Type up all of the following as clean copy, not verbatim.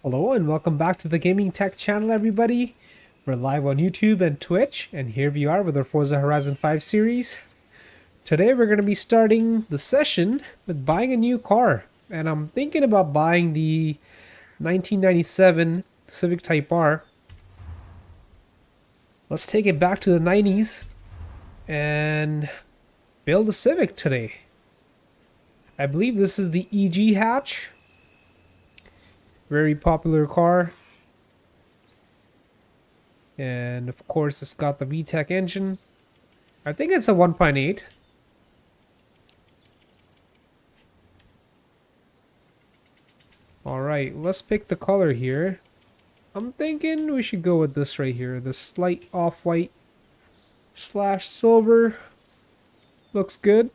Hello and welcome back to the Gaming Tech channel, everybody. We're live on YouTube and Twitch, and here we are with our Forza Horizon 5 series. Today we're going to be starting the session with buying a new car, and I'm thinking about buying the 1997 Civic Type R. Let's take it back to the 90s and build a Civic today. I believe this is the EG hatch. Very popular car. And of course it's got the VTEC engine. I think it's a 1.8. Alright, let's pick the color here. I'm thinking we should go with this right here. The slight off-white / silver. Looks good.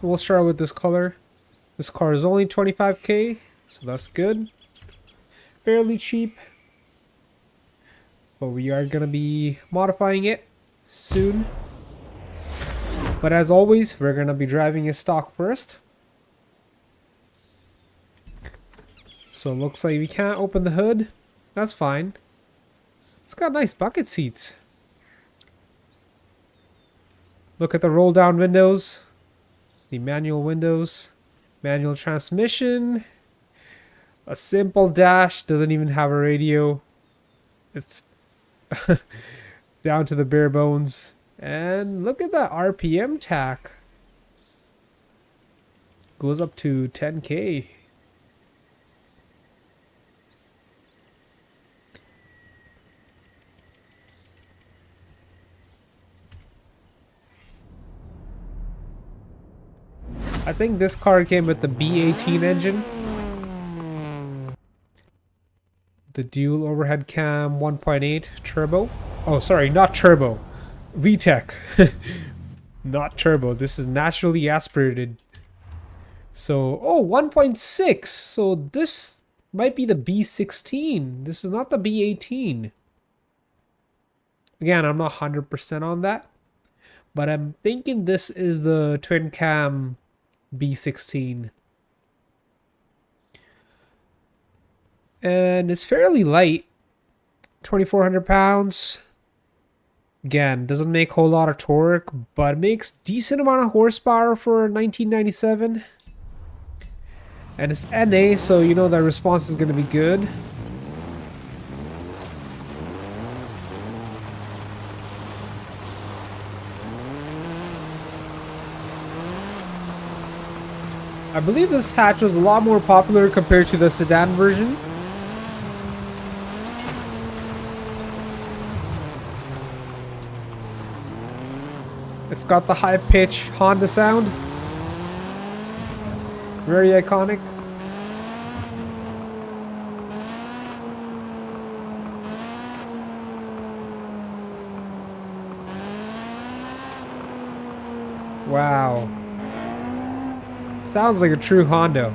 We'll start with this color. This car is only 25k, so that's good. Fairly cheap, but we are gonna be modifying it soon. But as always, we're gonna be driving it stock first. So it looks like we can't open the hood. That's fine. It's got nice bucket seats. Look at the roll down windows, the manual windows, manual transmission. A simple dash, doesn't even have a radio. It's down to the bare bones. And look at that RPM tack. Goes up to 10k. I think this car came with the B18 engine. The dual overhead cam 1.8 turbo. Oh, sorry, not turbo. VTEC. Not turbo. This is naturally aspirated. So, oh, 1.6. So this might be the B16. This is not the B18. Again, I'm not 100% on that. But I'm thinking this is the twin cam B16. And it's fairly light, 2,400 pounds. Again, doesn't make a whole lot of torque, but makes decent amount of horsepower for 1997. And it's NA, so you know that response is going to be good. I believe this hatch was a lot more popular compared to the sedan version. It's got the high-pitch Honda sound. Very iconic. Wow. Sounds like a true Honda.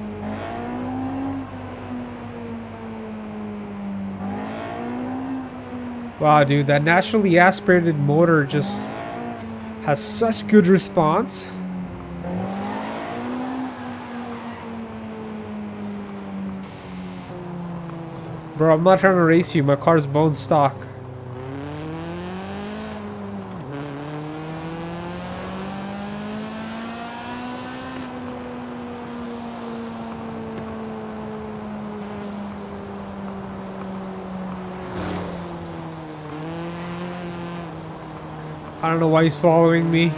Wow, dude, that naturally aspirated motor just has such good response. Bro, I'm not trying to race you. My car's bone stock. I don't know why he's following me.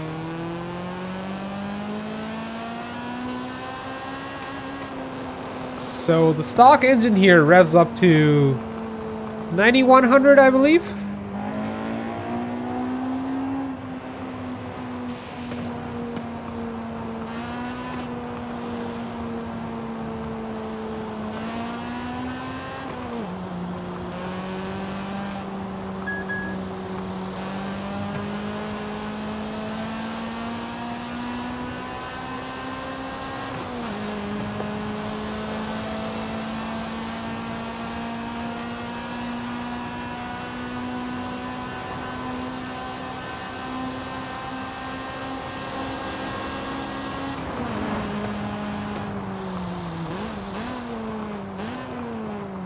So the stock engine here revs up to 9,100, I believe.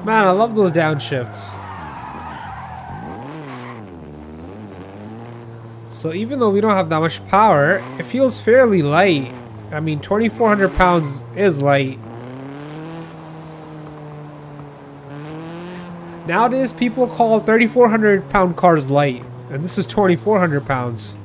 Man, I love those downshifts. So even though we don't have that much power, it feels fairly light. I mean, 2,400 pounds is light. Nowadays, people call 3,400 pound cars light, and this is 2,400 pounds.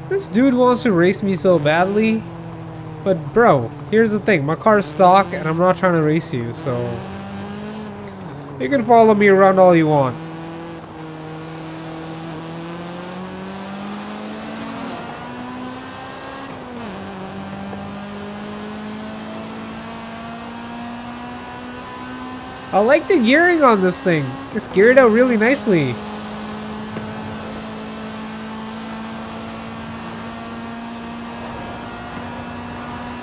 This dude wants to race me so badly. But bro, here's the thing, my car's stock and I'm not trying to race you, so you can follow me around all you want. I like the gearing on this thing. It's geared out really nicely.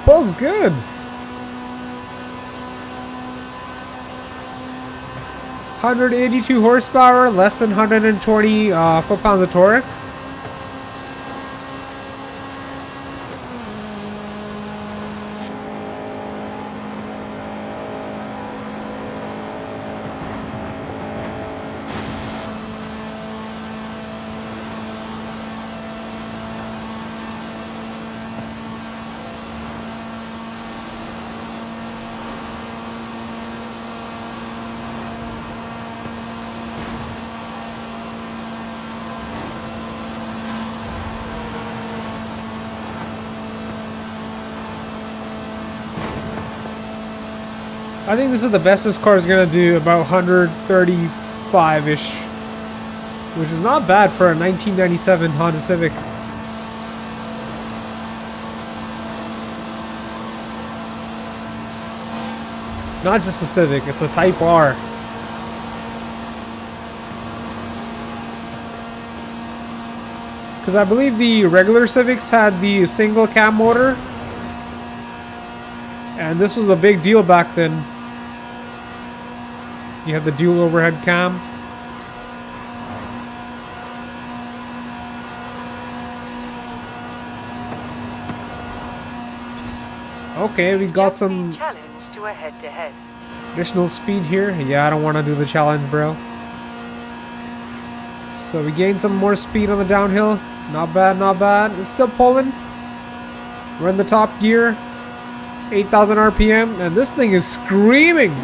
Pulls good. 182 horsepower, less than 120 foot-pounds of torque. I think this is the best this car is going to do, about 135-ish. Which is not bad for a 1997 Honda Civic. Not just a Civic, it's a Type R. Because I believe the regular Civics had the single cam motor. And this was a big deal back then. You have the dual overhead cam. Okay, we got some challenge to a head-to-head. Additional speed here. Yeah, I don't want to do the challenge, bro. So we gained some more speed on the downhill. Not bad, not bad. It's still pulling. We're in the top gear. 8,000 RPM, and this thing is screaming.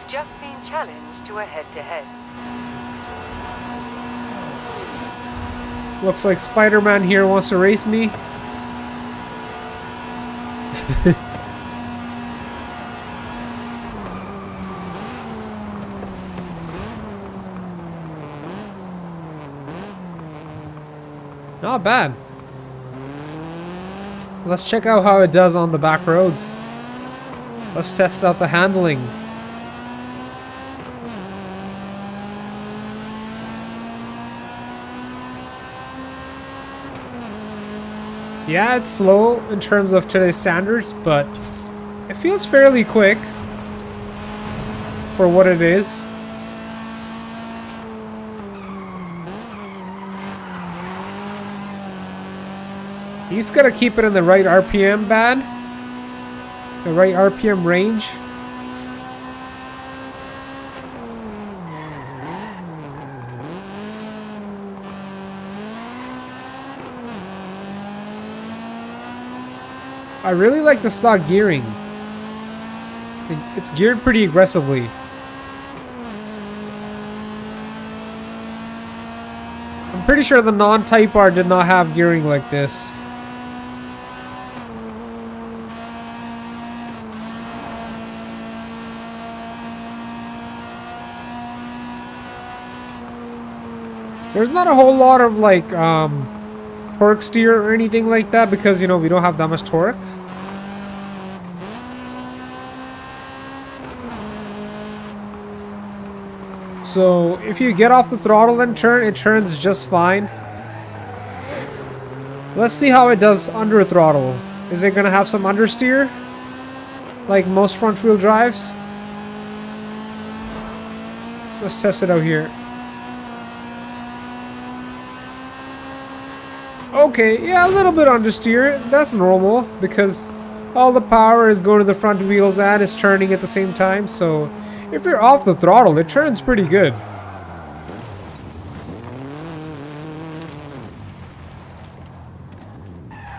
Just been challenged to a head-to-head. Looks like Spider-Man here wants to race me. Not bad. Let's check out how it does on the back roads. Let's test out the handling. Yeah, it's slow in terms of today's standards, but it feels fairly quick for what it is. You just gotta keep it in the right RPM band, the right RPM range. I really like the stock gearing. It's geared pretty aggressively. I'm pretty sure the non-Type R did not have gearing like this. There's not a whole lot of like torque steer or anything like that because, you know, we don't have that much torque. So if you get off the throttle and turn, it turns just fine. Let's see how it does under throttle. Is it gonna have some understeer? Like most front wheel drives? Let's test it out here. Okay, yeah, a little bit understeer. That's normal because all the power is going to the front wheels and it's turning at the same time. So if you're off the throttle, it turns pretty good.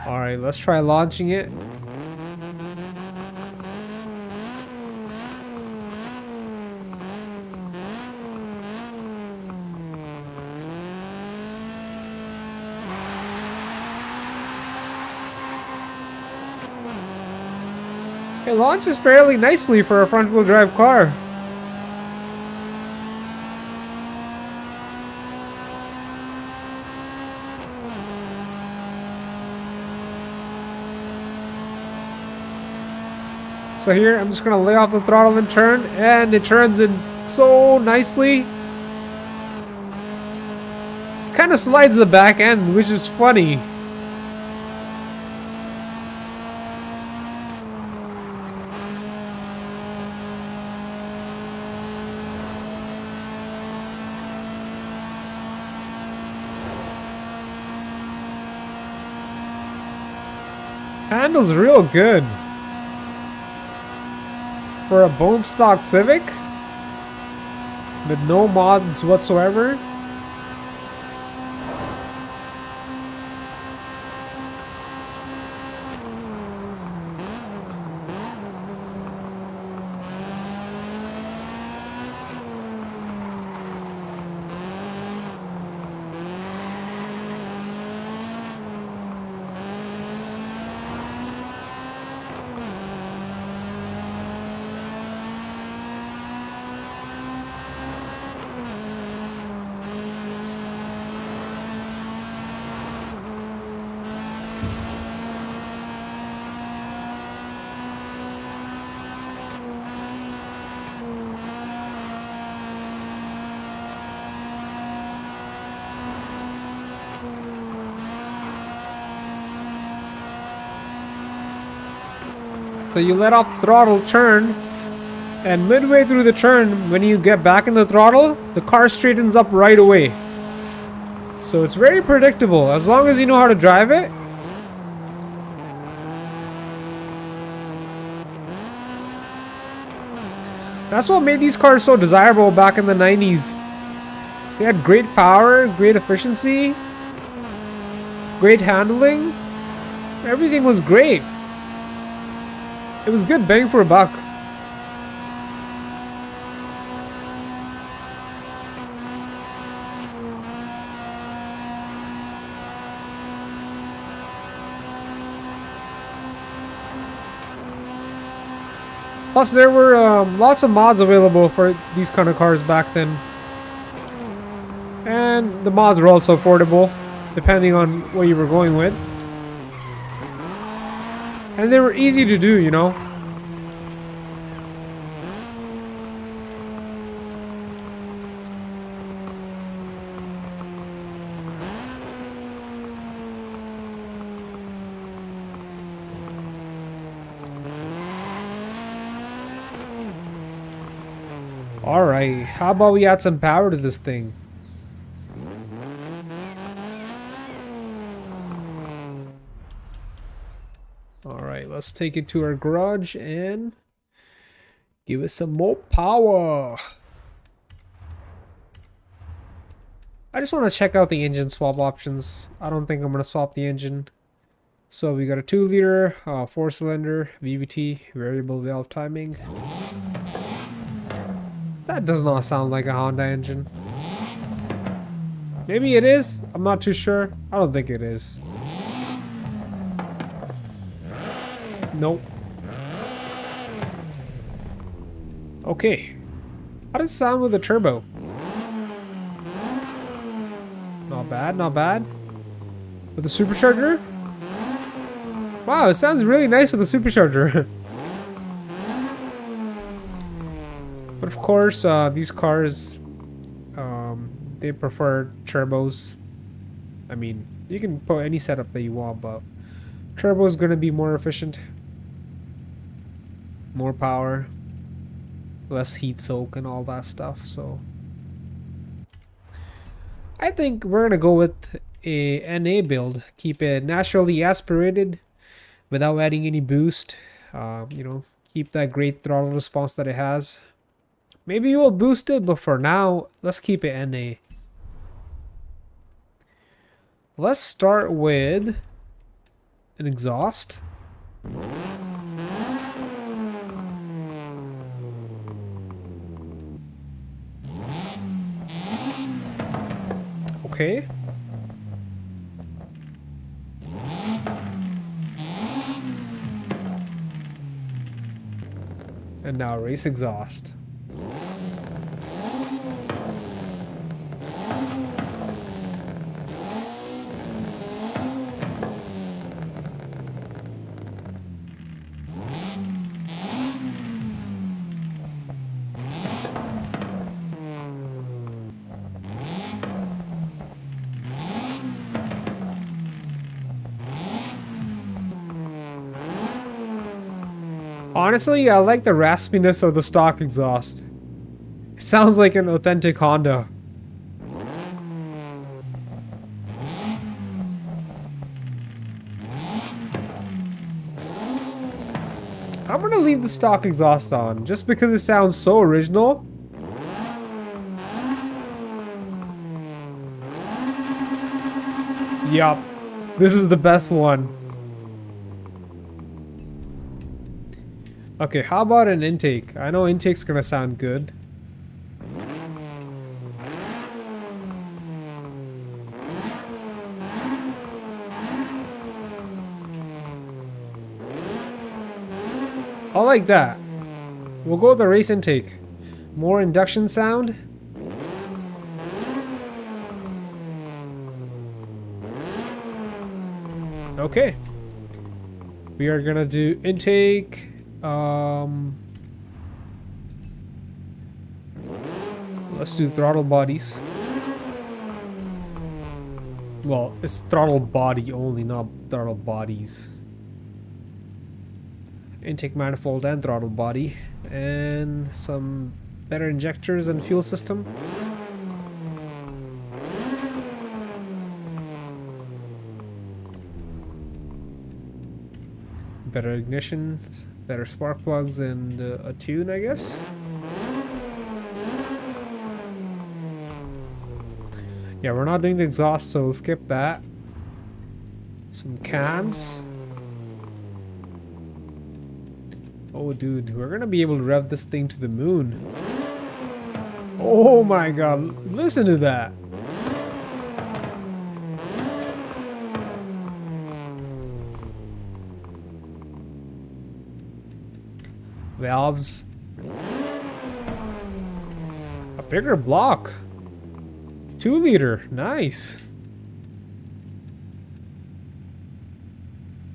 Alright, let's try launching it. It launches fairly nicely for a front-wheel drive car. So here, I'm just gonna lay off the throttle and turn, and it turns in so nicely. Kind of slides the back end, which is funny. Handles real good. For a bone stock Civic with no mods whatsoever. So you let off the throttle, turn, and midway through the turn, when you get back in the throttle, the car straightens up right away. So it's very predictable, as long as you know how to drive it. That's what made these cars so desirable back in the 90s. They had great power, great efficiency, great handling. Everything was great. It was good bang for a buck. Plus there were lots of mods available for these kind of cars back then. And the mods were also affordable, depending on what you were going with. And they were easy to do, you know. Alright, how about we add some power to this thing? Alright, let's take it to our garage and give it some more power. I just want to check out the engine swap options. I don't think I'm going to swap the engine. So we got a 2-liter, 4-cylinder, VVT, variable valve timing. That does not sound like a Honda engine. Maybe it is. I'm not too sure. I don't think it is. Nope. Okay. How does it sound with a turbo? Not bad, not bad. With a supercharger? Wow, it sounds really nice with a supercharger. But of course, these cars, they prefer turbos. I mean, you can put any setup that you want, but turbo is going to be more efficient. More power. Less heat soak and all that stuff, so... I think we're going to go with a NA build. Keep it naturally aspirated without adding any boost. You know, keep that great throttle response that it has. Maybe we'll boost it, but for now, let's keep it NA. Let's start with an exhaust. Okay. And now race exhaust. Honestly, I like the raspiness of the stock exhaust. It sounds like an authentic Honda. I'm gonna leave the stock exhaust on, just because it sounds so original. Yup, this is the best one. Okay, how about an intake? I know intake's gonna sound good. I like that. We'll go with the race intake. More induction sound. Okay. We are gonna do intake. Let's do throttle bodies. Well, it's throttle body only, not throttle bodies. Intake manifold and throttle body. And some better injectors and fuel system. Better ignition, better spark plugs, and a tune, I guess. Yeah, we're not doing the exhaust, so we'll skip that. Some cams. Oh, dude, we're gonna be able to rev this thing to the moon. Oh my god, listen to that. Valves. A bigger block. 2-liter. Nice.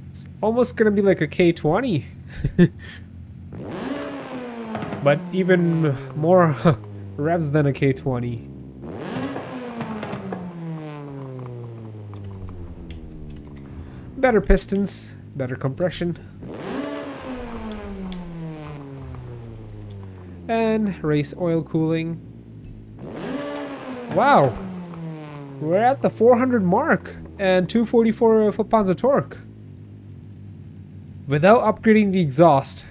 It's almost gonna be like a K20. But even more revs than a K20. Better pistons. Better compression. And race oil cooling. Wow, we're at the 400 mark and 244 foot-pounds of torque without upgrading the exhaust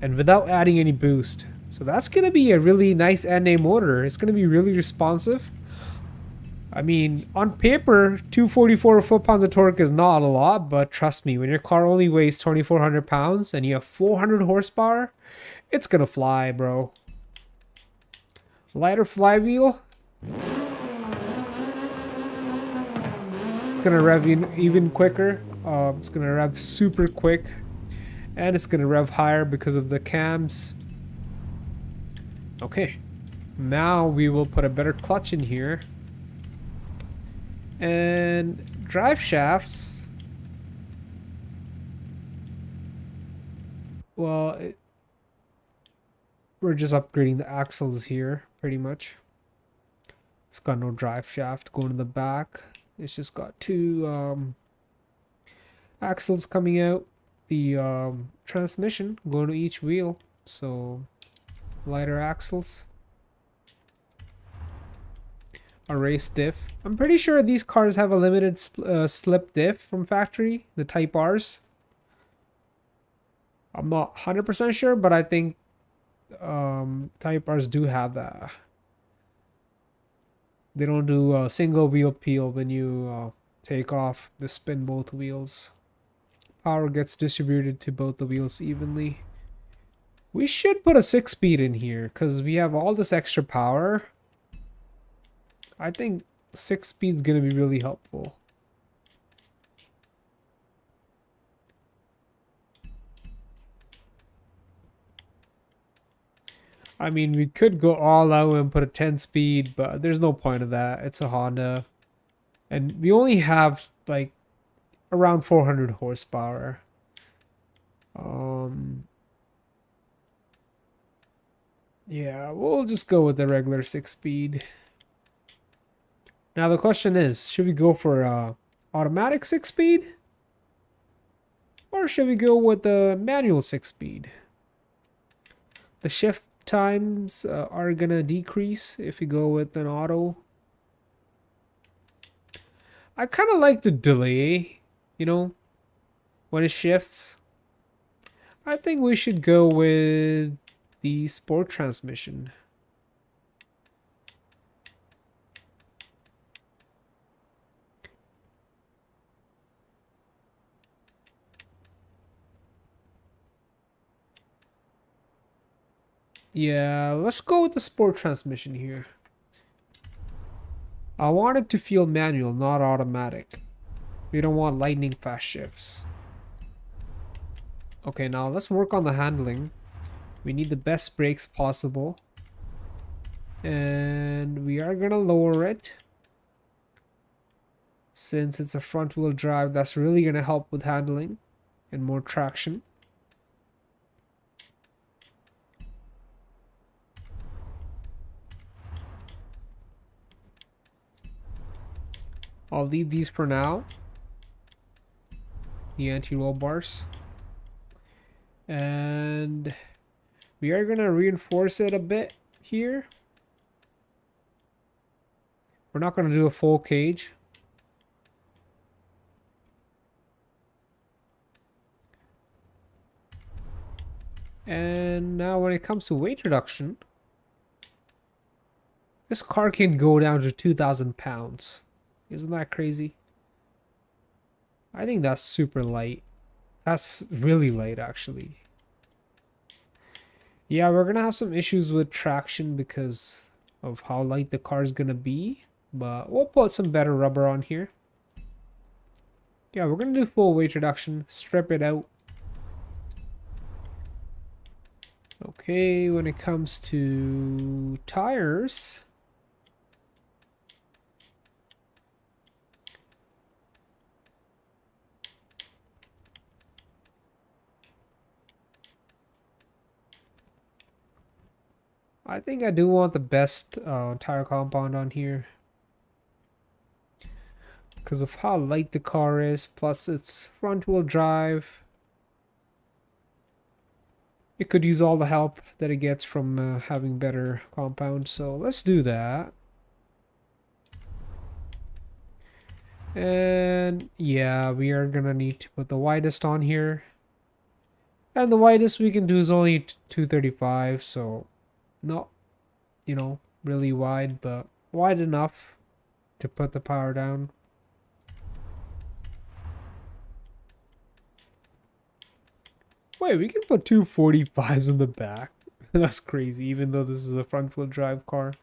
and without adding any boost. So that's gonna be a really nice NA motor. It's gonna be really responsive. I mean, on paper, 244 foot-pounds of torque is not a lot, but trust me, when your car only weighs 2,400 pounds and you have 400 horsepower, it's gonna fly, bro. Lighter flywheel. It's gonna rev even quicker. It's gonna rev super quick. And it's gonna rev higher because of the cams. Okay. Now we will put a better clutch in here. And drive shafts. Well, we're just upgrading the axles here, pretty much. It's got no drive shaft going to the back. It's just got two axles coming out. The transmission going to each wheel. So lighter axles. A race diff. I'm pretty sure these cars have a limited slip diff from factory, the Type Rs. I'm not 100% sure, but I think Type Rs do have that. They don't do a single wheel peel when you take off. They spin both wheels. Power gets distributed to both the wheels evenly. We should put a 6-speed in here because we have all this extra power. I think 6-speed is going to be really helpful. I mean, we could go all out and put a 10-speed, but there's no point of that. It's a Honda. And we only have, like, around 400 horsepower. Yeah, we'll just go with the regular 6-speed. Now the question is, should we go for automatic 6-speed? Or should we go with the manual 6-speed? The shift times are gonna decrease if we go with an auto. I kind of like the delay, you know, when it shifts. I think we should go with the sport transmission. Yeah, let's go with the sport transmission here. I want it to feel manual, not automatic. We don't want lightning fast shifts. Okay, now let's work on the handling. We need the best brakes possible. And we are gonna lower it. Since it's a front wheel drive, that's really gonna help with handling and more traction. I'll leave these for now. The anti-roll bars. And we are gonna reinforce it a bit here. We're not gonna do a full cage. And now when it comes to weight reduction, this car can go down to 2,000 pounds. Isn't that crazy? I think that's super light. That's really light, actually. Yeah, we're gonna have some issues with traction because of how light the car's gonna be. But we'll put some better rubber on here. Yeah, we're gonna do full weight reduction. Strip it out. Okay, when it comes to tires... I think I do want the best tire compound on here. Because of how light the car is, plus it's front wheel drive. It could use all the help that it gets from having better compound, so let's do that. And yeah, we are gonna need to put the widest on here. And the widest we can do is only 235, so not, you know, really wide, but wide enough to put the power down. Wait, we can put 245s in the back. That's crazy, even though this is a front wheel drive car.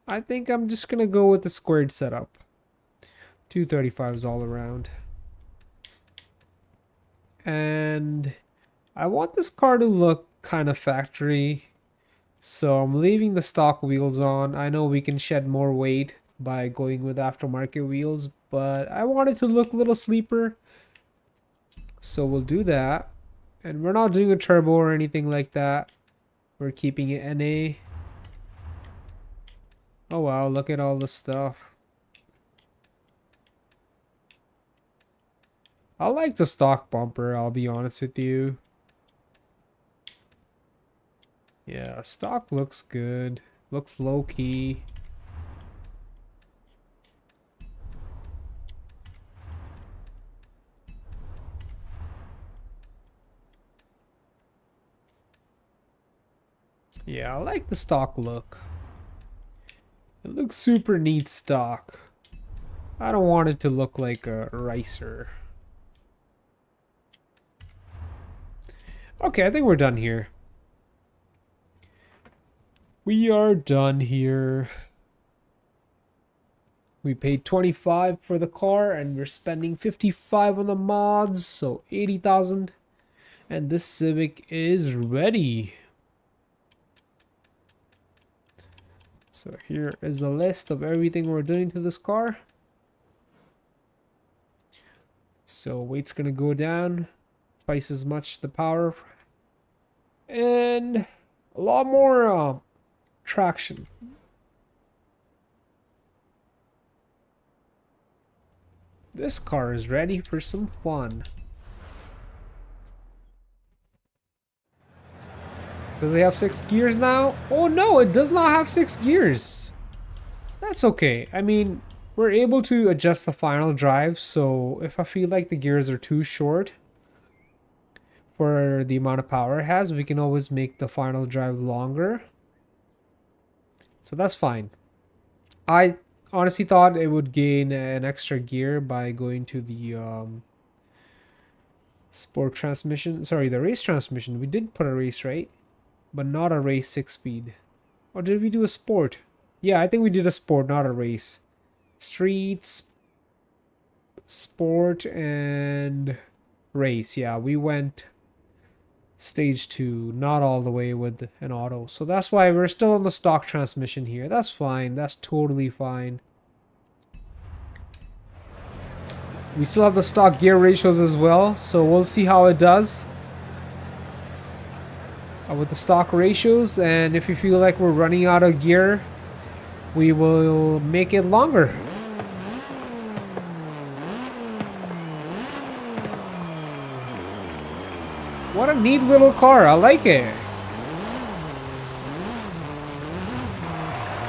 I think I'm just gonna go with the squared setup. 235s all around. And I want this car to look kind of factory, so I'm leaving the stock wheels on. I know we can shed more weight by going with aftermarket wheels, but I want it to look a little sleeper, so we'll do that. And we're not doing a turbo or anything like that. We're keeping it NA. Oh wow, look at all the stuff. I like the stock bumper, I'll be honest with you. Yeah, stock looks good. Looks low key. Yeah, I like the stock look. It looks super neat stock. I don't want it to look like a racer. Okay, I think we're done here. We are done here. We paid 25 for the car and we're spending 55 on the mods, so 80,000. And this Civic is ready. So here is a list of everything we're doing to this car. So weight's gonna go down twice as much the power, and a lot more traction. This car is ready for some fun. Does it have 6 gears now? Oh no, it does not have 6 gears. That's okay. I mean, we're able to adjust the final drive, so if I feel like the gears are too short for the amount of power it has, we can always make the final drive longer. So that's fine. I honestly thought it would gain an extra gear by going to the sport transmission. Sorry, the race transmission. We did put a race, right? But not a race 6-speed. Or did we do a sport? Yeah, I think we did a sport, not a race. Streets, sport, and race. Yeah, we went stage 2, not all the way with an auto. So that's why we're still on the stock transmission here. That's fine. That's totally fine. We still have the stock gear ratios as well, so we'll see how it does with the stock ratios, and if you feel like we're running out of gear, we will make it longer. What a neat little car, I like it.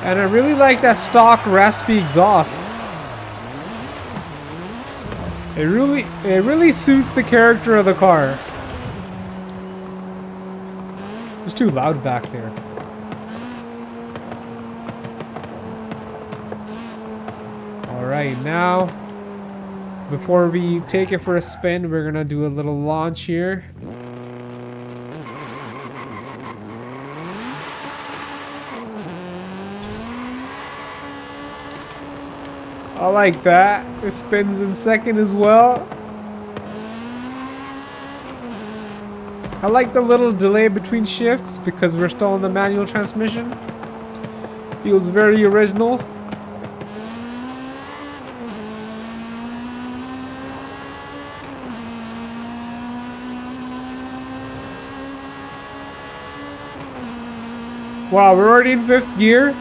And I really like that stock raspy exhaust. It really suits the character of the car. It's too loud back there. Alright, now, before we take it for a spin, we're gonna do a little launch here. I like that. It spins in second as well. I like the little delay between shifts because we're still in the manual transmission. Feels very original. Wow, we're already in 5th gear.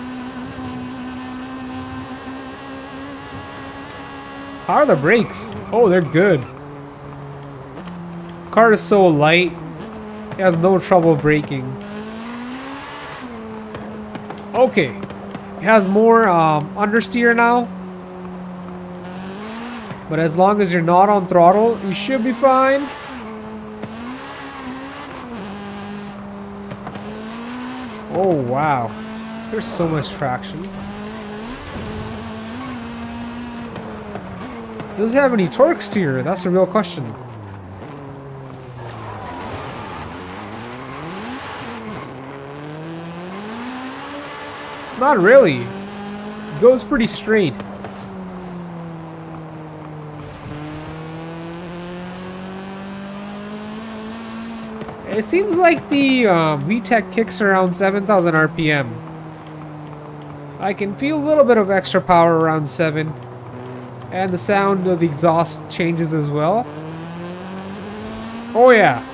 How are the brakes? Oh, they're good. Car is so light. It has no trouble braking. Okay. It has more understeer now. But as long as you're not on throttle, you should be fine. Oh, wow. There's so much traction. Does it have any torque steer? That's the real question. Not really. It goes pretty straight. It seems like the VTEC kicks around 7,000 RPM. I can feel a little bit of extra power around 7. And the sound of the exhaust changes as well. Oh yeah.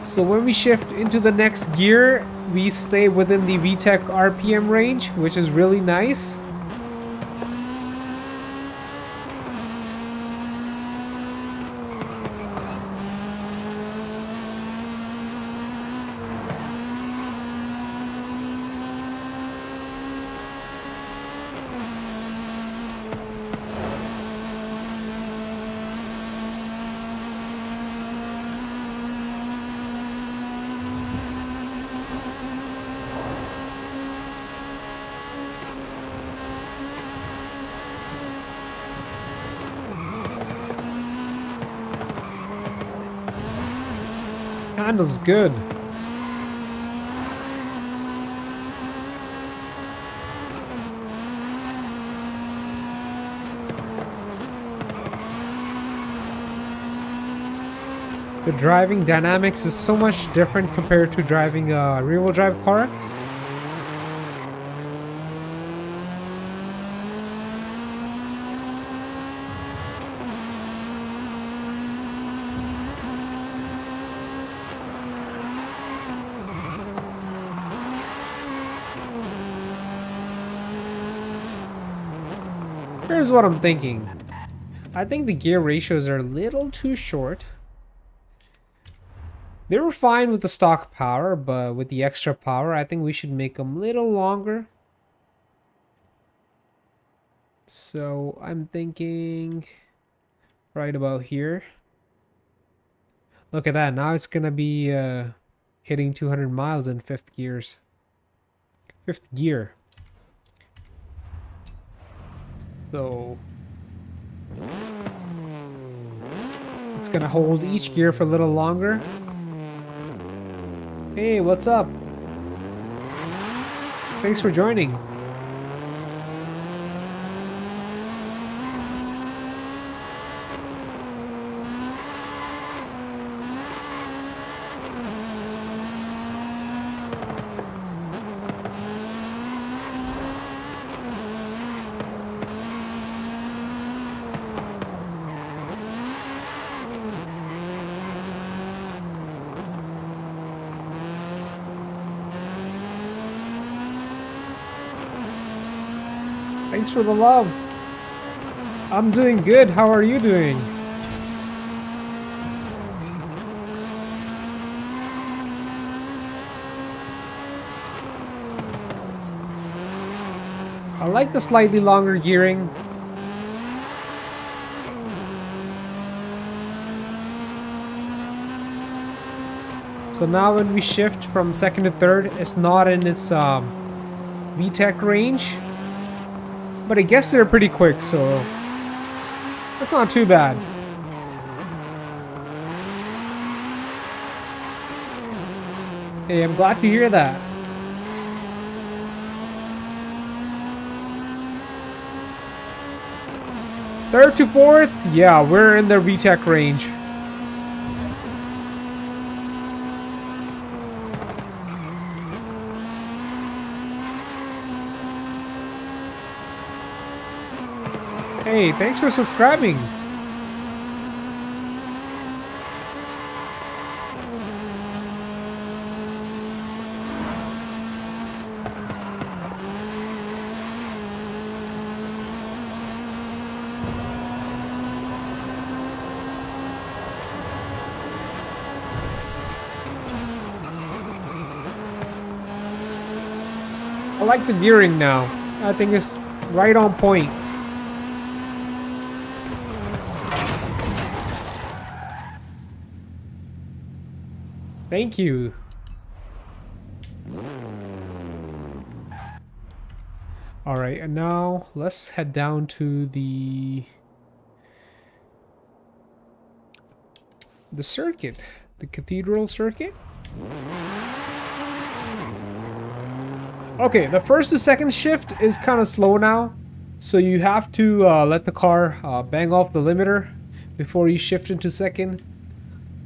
So when we shift into the next gear, we stay within the VTEC RPM range, which is really nice. Handles good. The driving dynamics is so much different compared to driving a rear-wheel drive car. Here's what I'm thinking. I think the gear ratios are a little too short. They were fine with the stock power, but with the extra power, I think we should make them a little longer. So I'm thinking right about here. Look at that. Now it's gonna be hitting 200 miles in fifth gear. So it's gonna hold each gear for a little longer. Hey, what's up? Thanks for joining. Thanks for the love. I'm doing good. How are you doing? I like the slightly longer gearing. So now when we shift from second to third, it's not in its VTEC range. But I guess they're pretty quick, so that's not too bad. Hey, I'm glad to hear that. Third to fourth, yeah, we're in the VTEC range. Hey, thanks for subscribing. I like the gearing now. I think it's right on point. Thank you. Alright, and now let's head down to the circuit. The cathedral circuit. Okay, the first to second shift is kind of slow now. So you have to let the car bang off the limiter before you shift into second.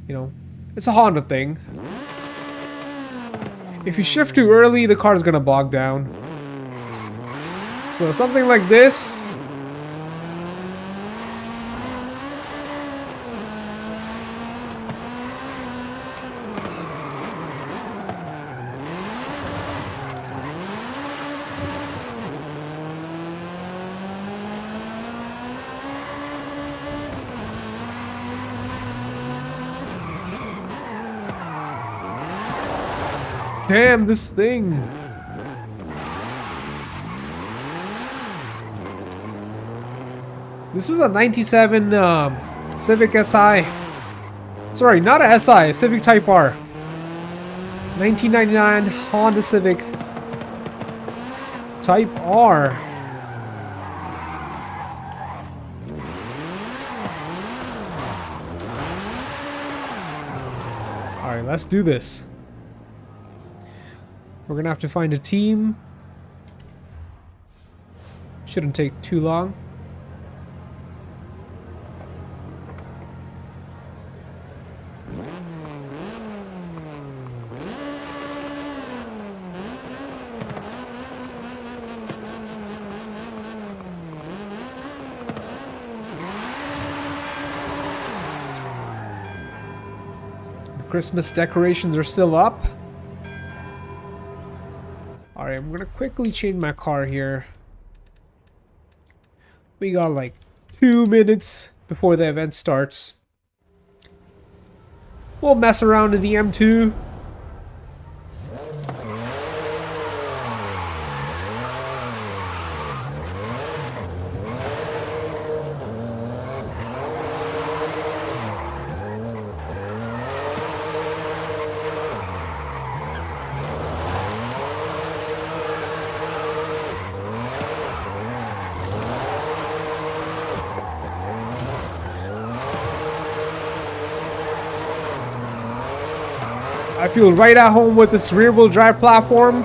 You know, it's a Honda thing. If you shift too early, the car's gonna bog down. So something like this. Damn, this thing. This is a 97 Civic SI. Sorry, not a SI, a Civic Type R. 1999 Honda Civic Type R. Alright, let's do this. We're gonna have to find a team. Shouldn't take too long. Christmas decorations are still up. Alright, I'm gonna quickly change my car here. We got like 2 minutes before the event starts. We'll mess around in the M2. I feel right at home with this rear-wheel drive platform.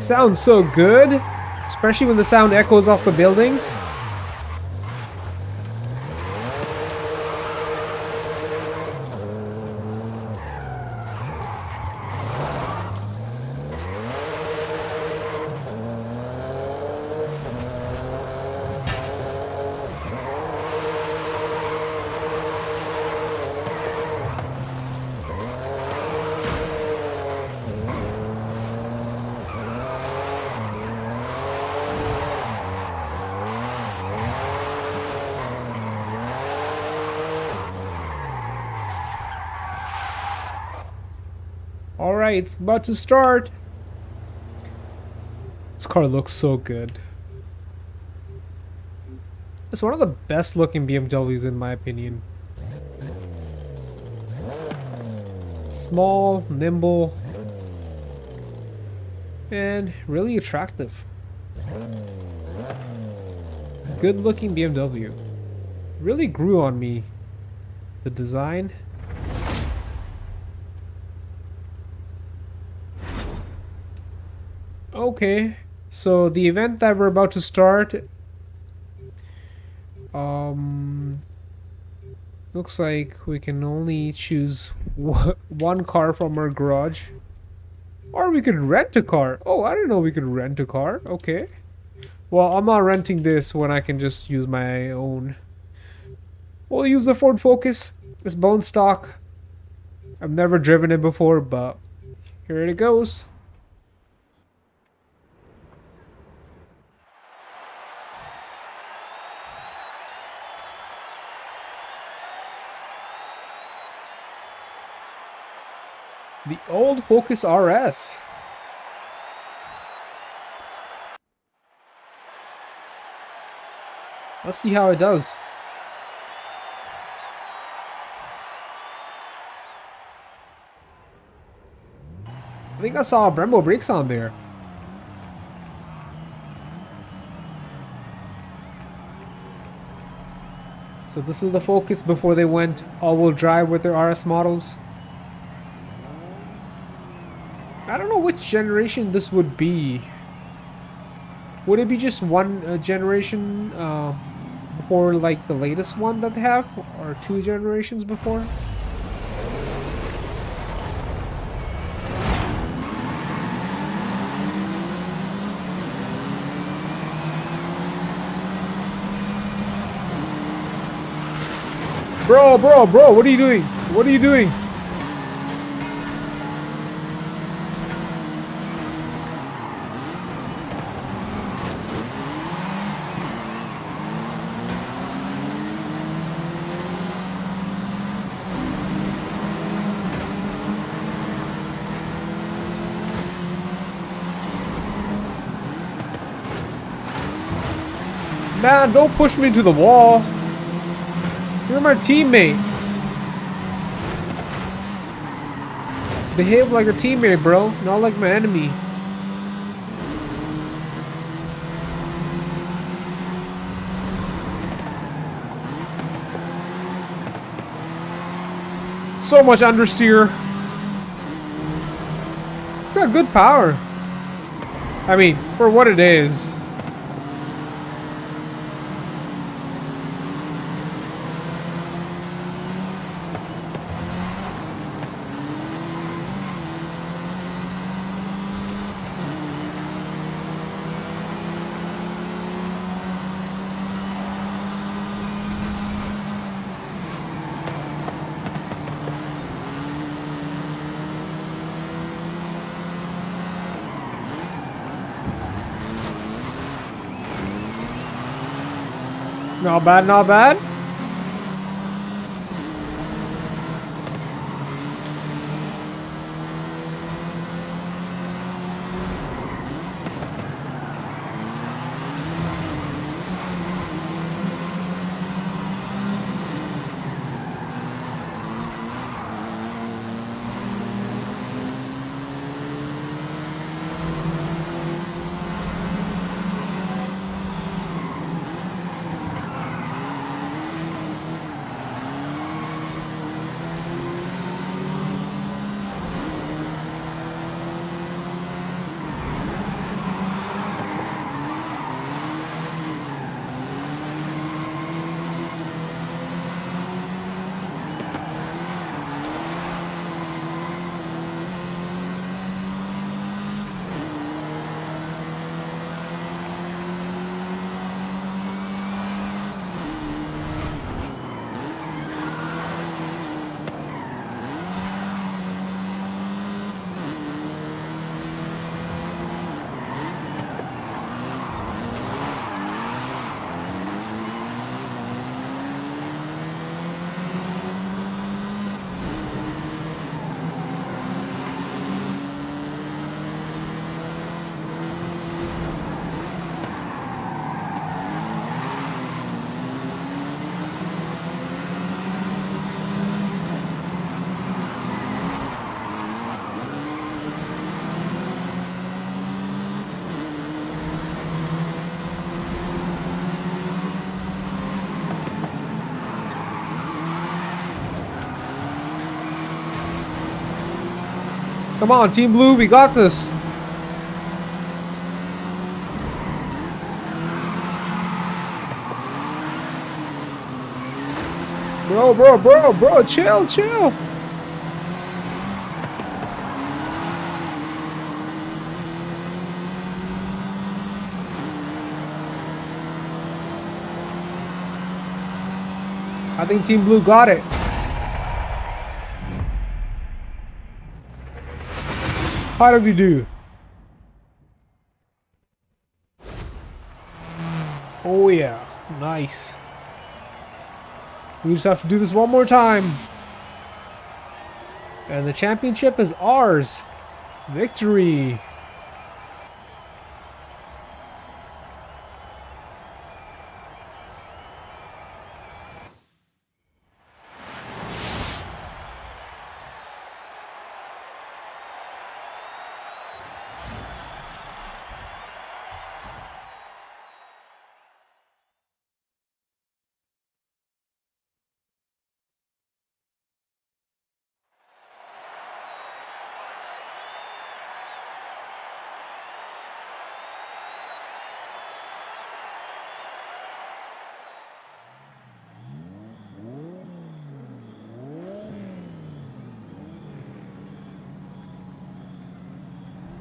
Sounds so good, especially when the sound echoes off the buildings. Alright, it's about to start. This car looks so good. It's one of the best looking BMWs in my opinion. Small, nimble, and really attractive. Good looking BMW. Really grew on me. The design. Okay, so the event that we're about to start looks like we can only choose one car from our garage, or we could rent a car. Oh, I didn't know we could rent a car. Okay, well, I'm not renting this when I can just use my own. We'll use the Ford Focus. It's bone stock. I've never driven it before, but here it goes. The old Focus RS. Let's see how it does. I think I saw Brembo brakes on there. So this is the Focus before they went all-wheel drive with their RS models. I don't know which generation this would be. Would it be just one generation before like the latest one that they have? Or 2 generations before? Bro, what are you doing? What are you doing? Man, don't push me into the wall. You're my teammate. Behave like a teammate, bro. Not like my enemy. So much understeer. It's got good power. I mean, for what it is. Not bad, not bad. Come on, Team Blue, we got this. Bro, chill. I think Team Blue got it. How did we do? Oh yeah, nice. We just have to do this one more time. And the championship is ours. Victory.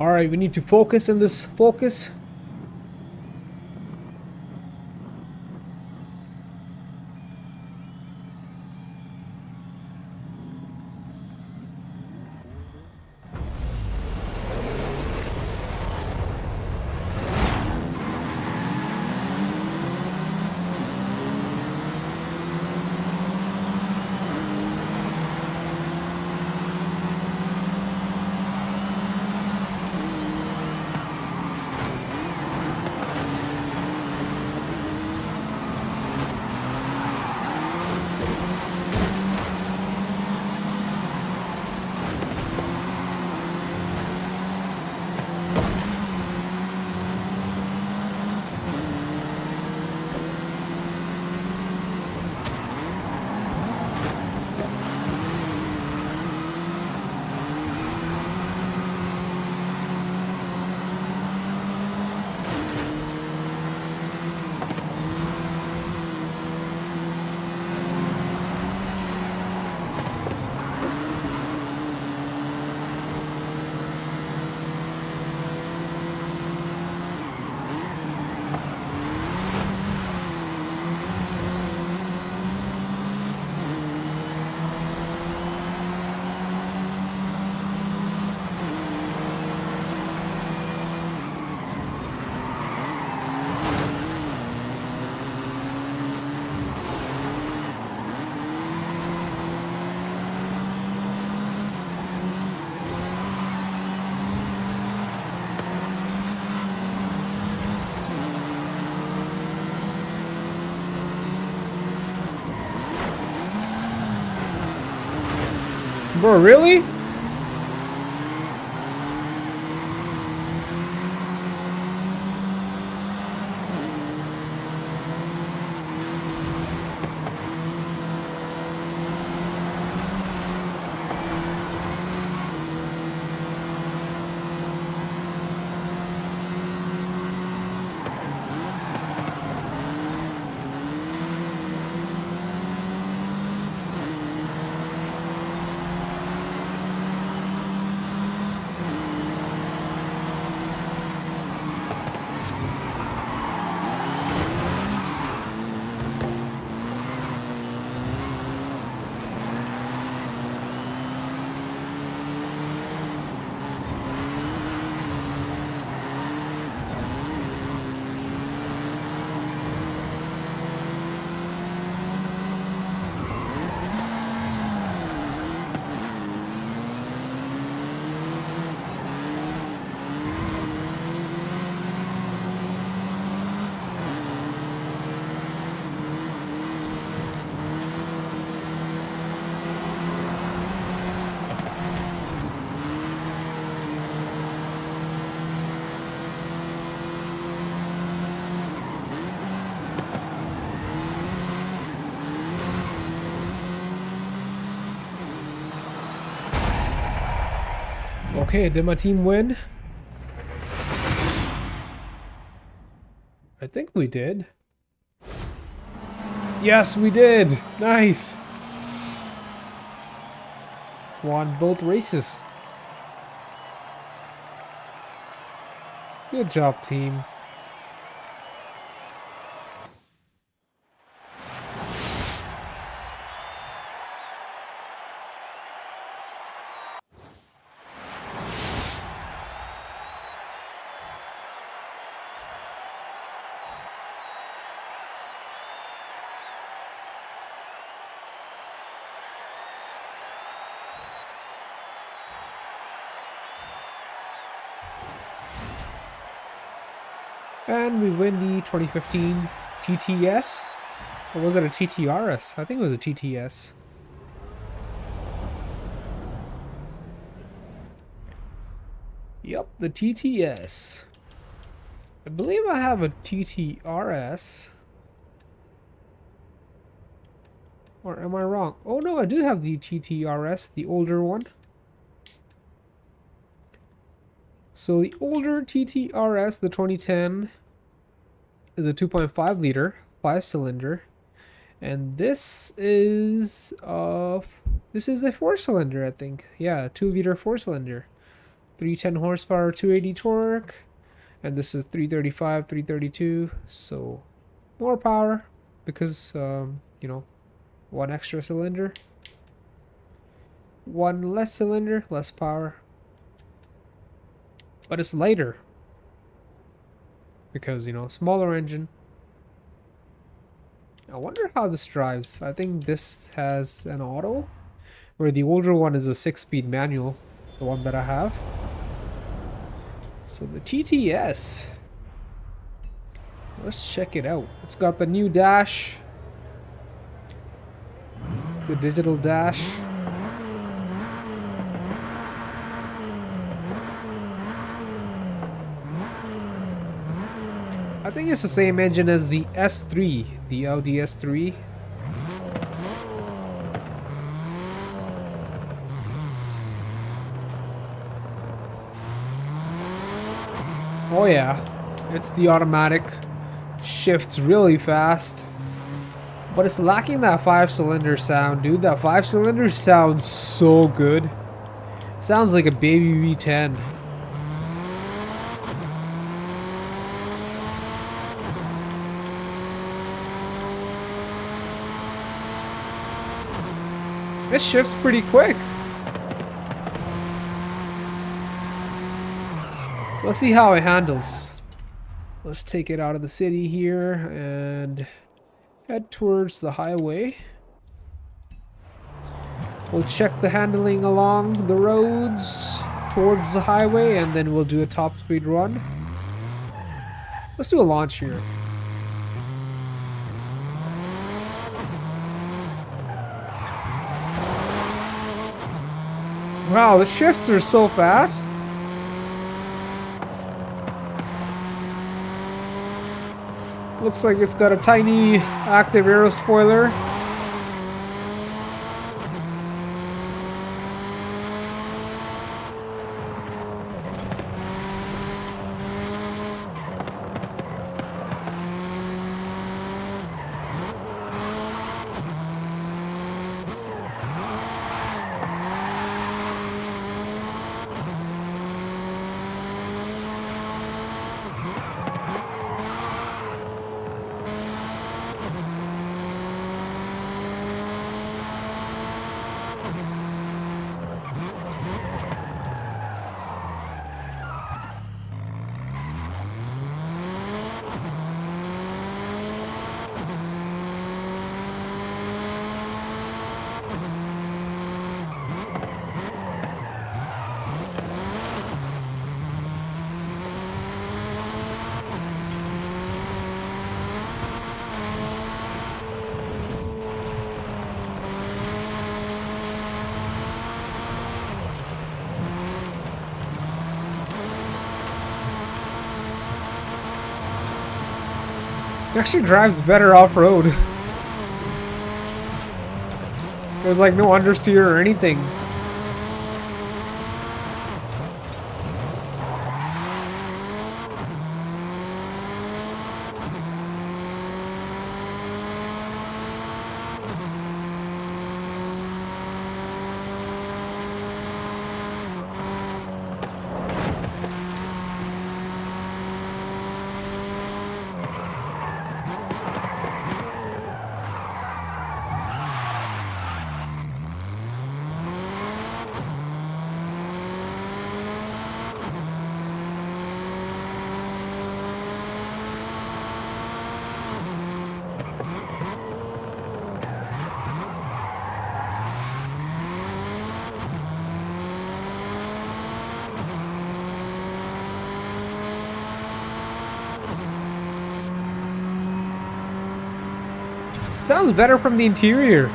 Alright, we need to focus in this focus. Bro, really? Okay, did my team win? I think we did. Yes, we did! Nice! Won both races. Good job, team. And we win the 2015 TTS. Or was it a TTRS? I think it was a TTS. Yep, the TTS. I believe I have a TTRS. Or am I wrong? Oh no, I do have the TTRS, the older one. So the older TTRS, the 2010, is a 2.5 liter, 5-cylinder. And this is a 4-cylinder, I think. Yeah, 2-liter 4-cylinder. 310 horsepower, 280 torque. And this is 335, 332. So more power because, you know, one extra cylinder. One less cylinder, less power. But it's lighter because, you know, smaller engine. I wonder how this drives. I think this has an auto, where the older one is a 6-speed manual, the one that I have. So the TTS, let's check it out. It's got the new dash, the digital dash. I think it's the same engine as the S3, the Audi S3. Oh yeah, it's the automatic, shifts really fast. But it's lacking that 5-cylinder sound, dude. That 5-cylinder sounds so good. Sounds like a baby V10. It shifts pretty quick. Let's see how it handles. Let's take it out of the city here and head towards the highway. We'll check the handling along the roads towards the highway, and then we'll do a top speed run. Let's do a launch here. Wow, the shifts are so fast. Looks like it's got a tiny active aero spoiler. It actually drives better off-road. There's like no understeer or anything. Sounds better from the interior.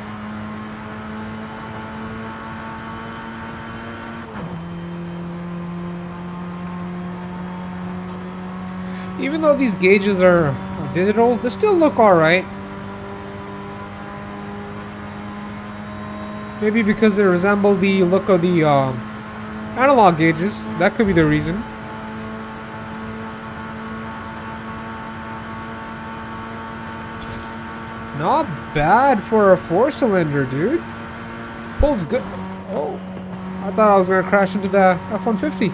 Even though these gauges are digital, they still look alright. Maybe because they resemble the look of the analog gauges. That could be the reason. Not bad for a 4-cylinder, dude. Pulls good. Oh, I thought I was gonna crash into the F-150.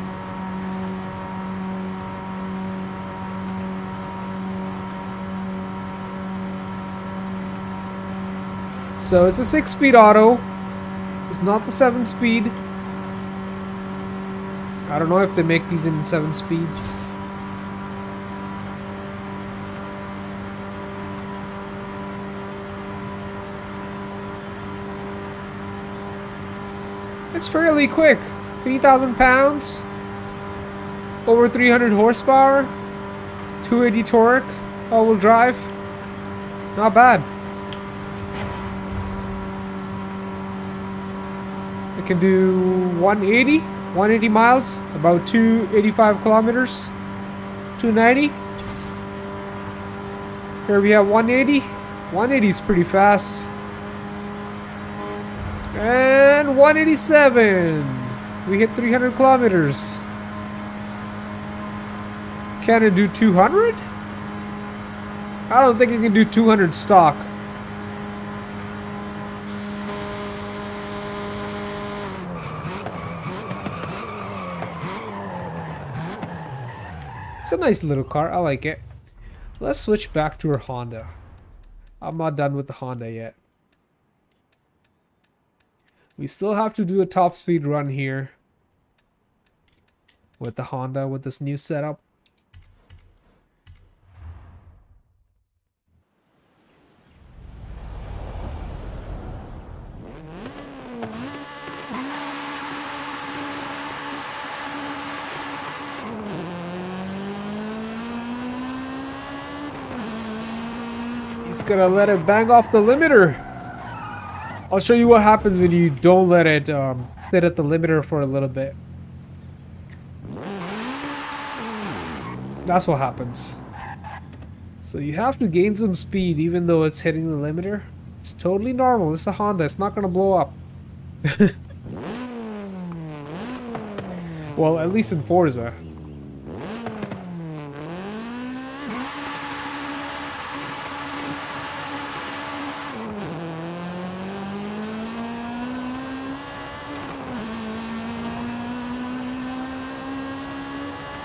So it's a 6-speed auto. It's not the 7-speed. I don't know if they make these in 7 speeds. It's fairly quick. 3,000 pounds. Over 300 horsepower. 280 torque. All-wheel drive. Not bad. It can do 180 miles, about 285 kilometers. 290. Here we have 180. 180 is pretty fast. And 187. We hit 300 kilometers. Can it do 200? I don't think it can do 200 stock. It's a nice little car. I like it. Let's switch back to our Honda. I'm not done with the Honda yet. We still have to do a top speed run here with the Honda with this new setup. He's gonna let it bang off the limiter. I'll show you what happens when you don't let it sit at the limiter for a little bit. That's what happens. So you have to gain some speed even though it's hitting the limiter. It's totally normal. It's a Honda. It's not going to blow up. Well, at least in Forza.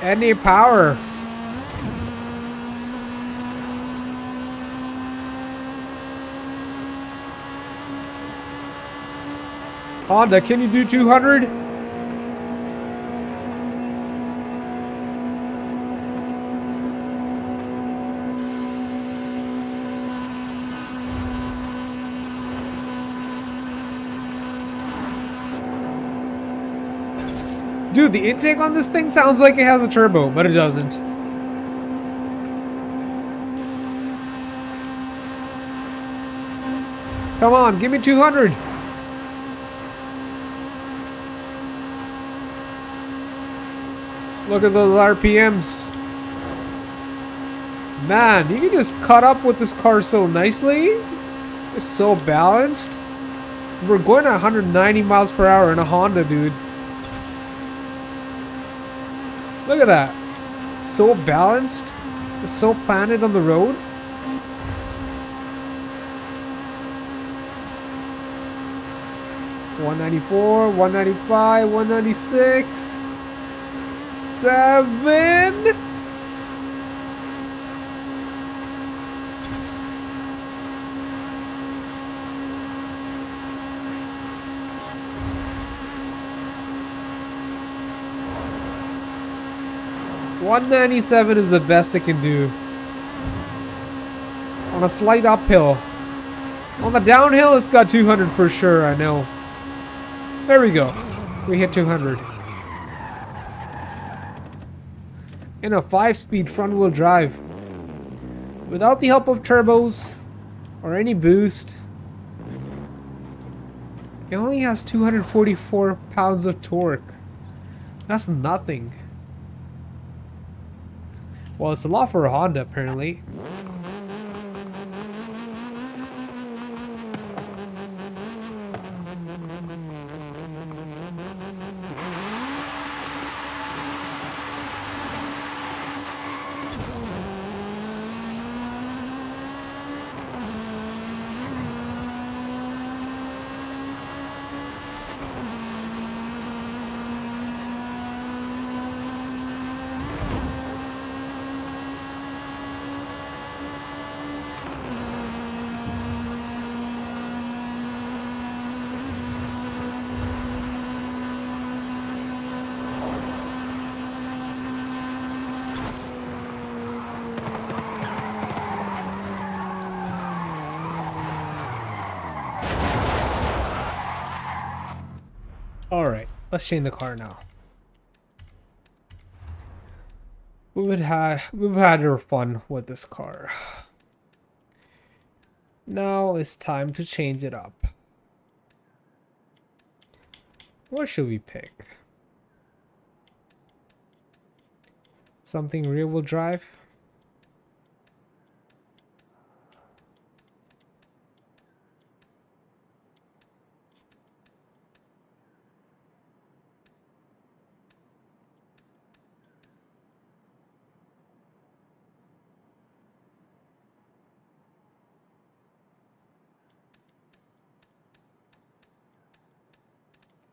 Any power. Honda, can you do 200? Dude, the intake on this thing sounds like it has a turbo, but it doesn't. Come on, give me 200. Look at those RPMs. Man, you can just cut up with this car so nicely. It's so balanced. We're going at 190 miles per hour in a Honda, dude. Look at that. So balanced. It's so planted on the road. $194, $195, $196. 7. $197 is the best it can do. On a slight uphill. On the downhill, it's got 200 for sure, I know. There we go. We hit 200. In a 5-speed front-wheel drive. Without the help of turbos or any boost. It only has 244 pounds of torque. That's nothing. Well, it's a lot for a Honda, apparently. Alright, let's change the car now. We've had our fun with this car. Now it's time to change it up. What should we pick? Something rear-wheel drive?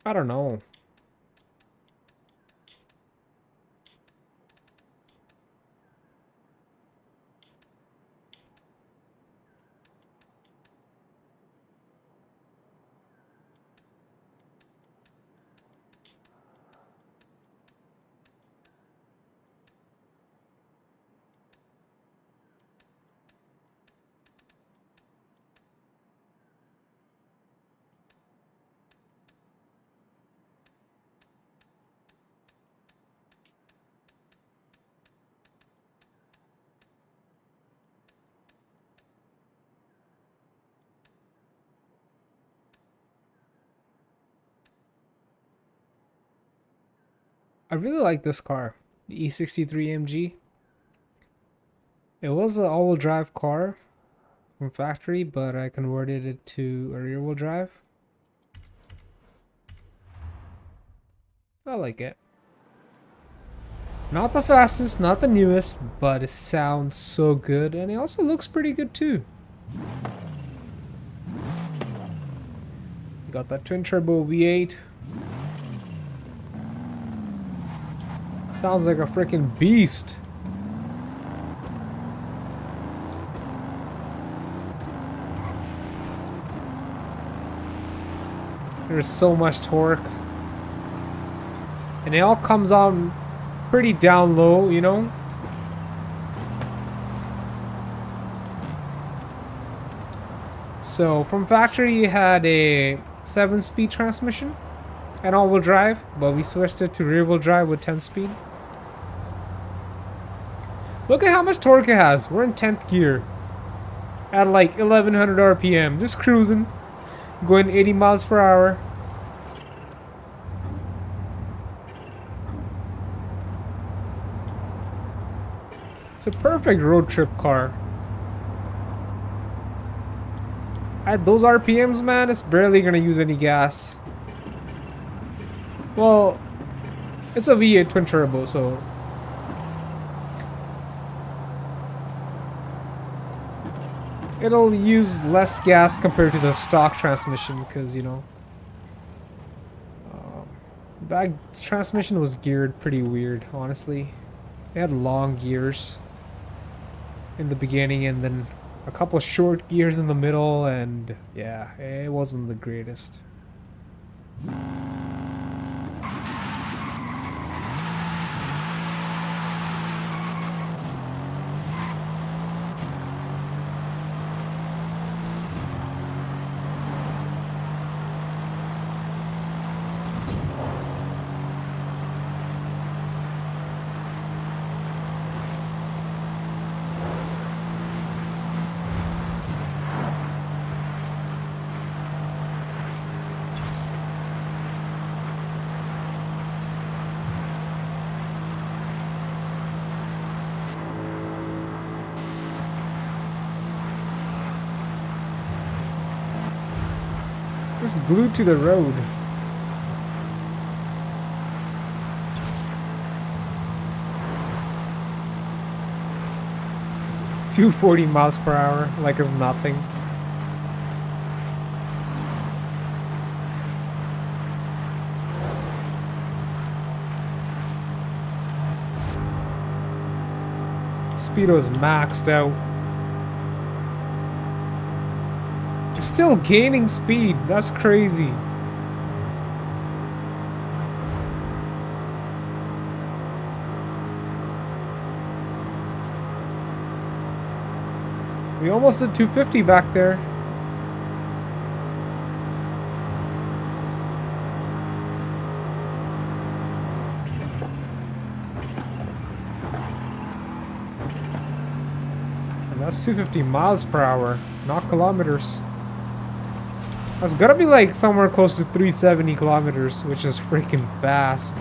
I don't know. I really like this car, the E63 MG. It was an all-wheel drive car from factory, but I converted it to a rear-wheel drive. I like it. Not the fastest, not the newest, but it sounds so good, and it also looks pretty good too. You got that twin turbo V8. Sounds like a freaking beast. There's so much torque. And it all comes on pretty down low, you know? So from factory you had a 7-speed transmission and all-wheel drive, but we switched it to rear-wheel drive with 10-speed. Look at how much torque it has. We're in 10th gear at like 1100 RPM, just cruising, going 80 miles per hour. It's a perfect road trip car. At those RPMs, man, it's barely gonna use any gas. Well, it's a V8 twin turbo, so it'll use less gas compared to the stock transmission, because, you know, that transmission was geared pretty weird, honestly. It had long gears in the beginning and then a couple short gears in the middle, and yeah, it wasn't the greatest. Just glued to the road. $240 miles per hour, like it's nothing. Speedo's maxed out. Still gaining speed. That's crazy. We almost did 250 back there. And that's 250 miles per hour, not kilometers. That's gotta be like somewhere close to 370 kilometers, which is freaking fast.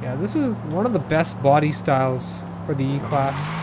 Yeah, this is one of the best body styles for the E-Class.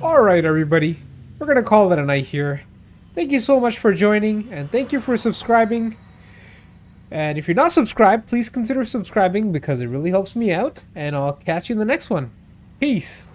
Alright, everybody. We're going to call it a night here. Thank you so much for joining, and thank you for subscribing. And if you're not subscribed, please consider subscribing because it really helps me out. And I'll catch you in the next one. Peace.